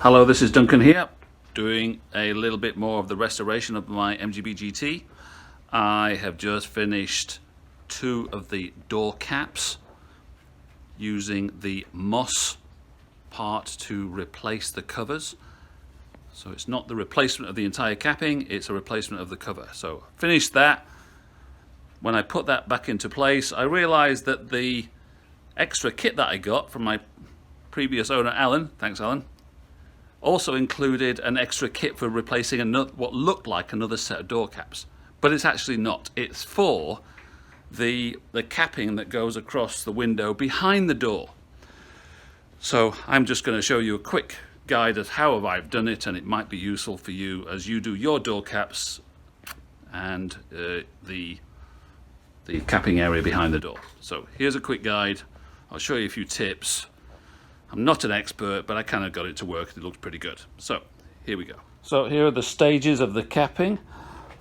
Hello, this is Duncan here, doing a little bit more of the restoration of my MGBGT. I have just finished two of the door caps using the moss part to replace the covers. So it's not the replacement of the entire capping, it's a replacement of the cover. So finished that. When I put that back into place, I realized that the extra kit that I got from my previous owner, Alan, thanks Alan, also included an extra kit for replacing another, what looked like another set of door caps, but it's actually not. It's for the capping that goes across the window behind the door. So I'm just going to show you a quick guide of how I've done it, and it might be useful for you as you do your door caps and the capping area behind the door. So here's a quick guide. I'll show you a few tips. I'm not an expert, but I kind of got it to work and it looks pretty good. So here we go. So here are the stages of the capping.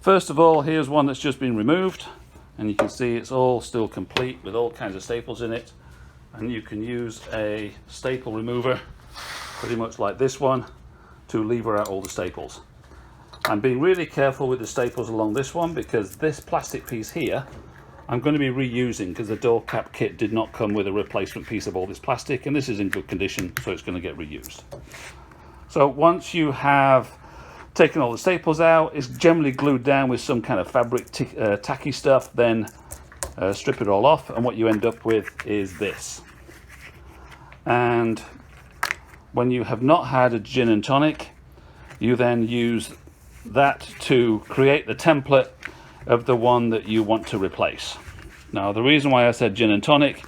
First of all, here's one that's just been removed, and you can see it's all still complete with all kinds of staples in it. And you can use a staple remover, pretty much like this one, to lever out all the staples. I'm being really careful with the staples along this one because this plastic piece here I'm going to be reusing, because the door cap kit did not come with a replacement piece of all this plastic, and this is in good condition, so it's going to get reused. So once you have taken all the staples out, it's generally glued down with some kind of fabric tacky stuff, then strip it all off, and what you end up with is this. And when you have not had a gin and tonic, you then use that to create the template of the one that you want to replace. Now, the reason why I said gin and tonic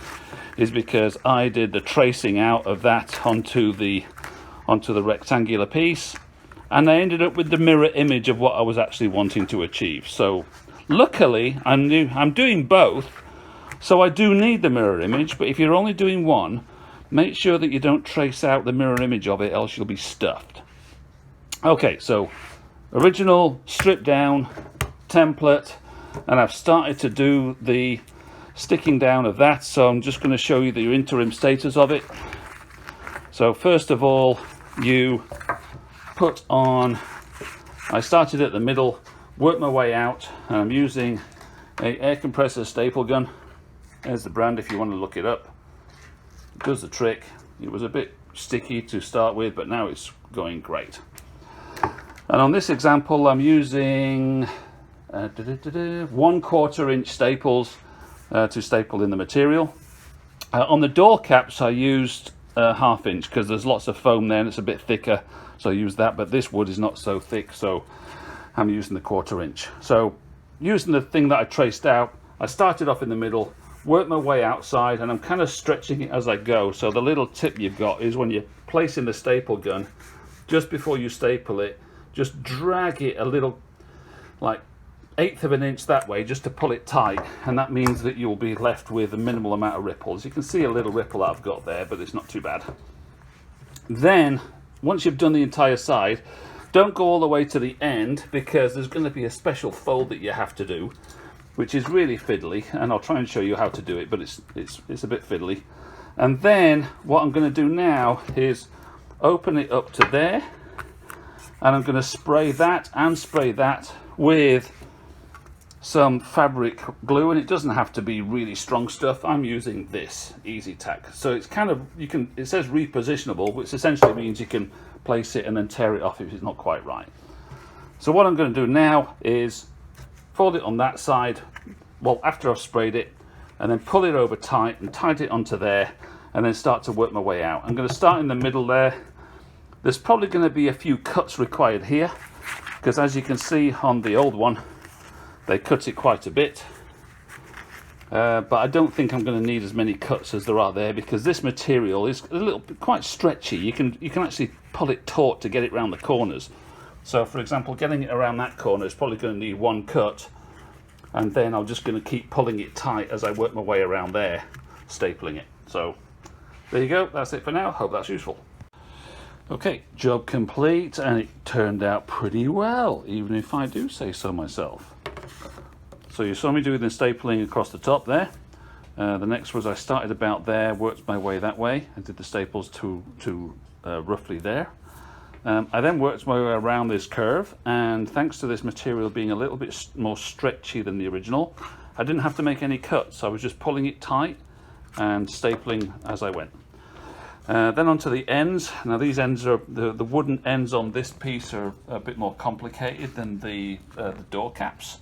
is because I did the tracing out of that onto the rectangular piece, and I ended up with the mirror image of what I was actually wanting to achieve. So luckily I'm doing both, so I do need the mirror image, but if you're only doing one, make sure that you don't trace out the mirror image of it, else you'll be stuffed. Okay, so original stripped down template, and I've started to do the sticking down of that, so I'm just going to show you the interim status of it. So first of all, you put on, I started at the middle, worked my way out, and I'm using a air compressor staple gun. There's the brand if you want to look it up. It does the trick. It was a bit sticky to start with, but now it's going great. And on this example, I'm using 1/4 inch staples to staple in the material. On the door caps I used 1/2 inch because there's lots of foam there and it's a bit thicker, so I used that, but this wood is not so thick, so I'm using the 1/4 inch. So using the thing that I traced out, I started off in the middle, worked my way outside, and I'm kind of stretching it as I go. So the little tip you've got is when you're placing the staple gun, just before you staple it, just drag it a little, like 1/8 of an inch that way, just to pull it tight, and that means that you'll be left with a minimal amount of ripples. You can see a little ripple that I've got there, but it's not too bad. Then once you've done the entire side, don't go all the way to the end, because there's going to be a special fold that you have to do, which is really fiddly, and I'll try and show you how to do it, but it's a bit fiddly. And then what I'm going to do now is open it up to there, and I'm going to spray that and spray that with some fabric glue, and it doesn't have to be really strong stuff. I'm using this Easy Tack, so it's kind of, it says repositionable, which essentially means you can place it and then tear it off if it's not quite right. So what I'm going to do now is fold it on that side, well, after I've sprayed it, and then pull it over tight and tight it onto there, and then start to work my way out. I'm going to start in the middle there. There's probably going to be a few cuts required here, because as you can see on the old one, they cut it quite a bit, but I don't think I'm going to need as many cuts as there are there, because this material is a little bit quite stretchy. You can actually pull it taut to get it around the corners. So for example, getting it around that corner is probably going to need one cut, and then I'm just going to keep pulling it tight as I work my way around there, stapling it. So there you go, that's it for now. Hope that's useful. Okay, job complete, and it turned out pretty well, even if I do say so myself. So you saw me doing the stapling across the top there. The next was I started about there, worked my way that way, and did the staples to roughly there. I then worked my way around this curve, and thanks to this material being a little bit more stretchy than the original, I didn't have to make any cuts. I was just pulling it tight and stapling as I went. Then onto the ends. Now these ends are, the wooden ends on this piece are a bit more complicated than the door caps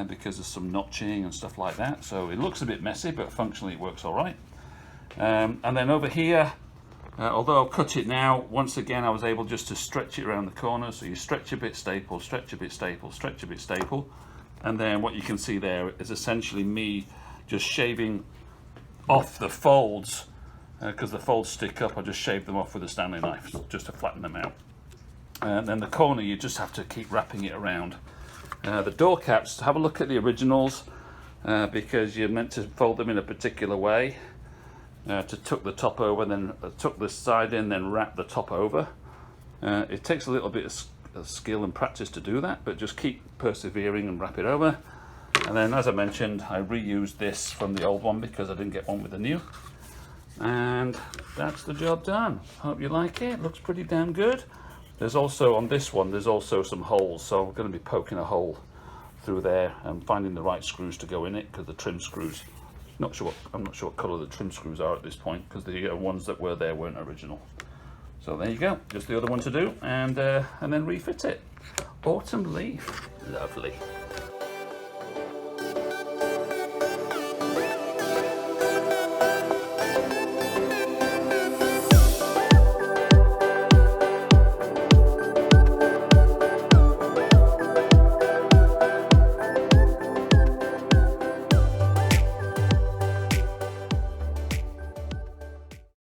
because there's some notching and stuff like that. So it looks a bit messy, but functionally it works all right. And then over here, although I'll cut it now, once again I was able just to stretch it around the corner. So you stretch a bit, staple, stretch a bit, staple, stretch a bit, staple. And then what you can see there is essentially me just shaving off the folds, because the folds stick up. I just shave them off with a Stanley knife just to flatten them out. And then the corner, you just have to keep wrapping it around. The door caps, have a look at the originals, because you're meant to fold them in a particular way, to tuck the top over, then tuck the side in, then wrap the top over. It takes a little bit of skill and practice to do that, but just keep persevering and wrap it over. And then, as I mentioned, I reused this from the old one because I didn't get one with the new. And that's the job done. Hope you like it. Looks pretty damn good. There's also, on this one, there's also some holes, so I'm going to be poking a hole through there and finding the right screws to go in it, because the trim screws, I'm not sure what colour the trim screws are at this point, because the ones that were there weren't original. So there you go, just the other one to do, and then refit it. Autumn leaf, lovely.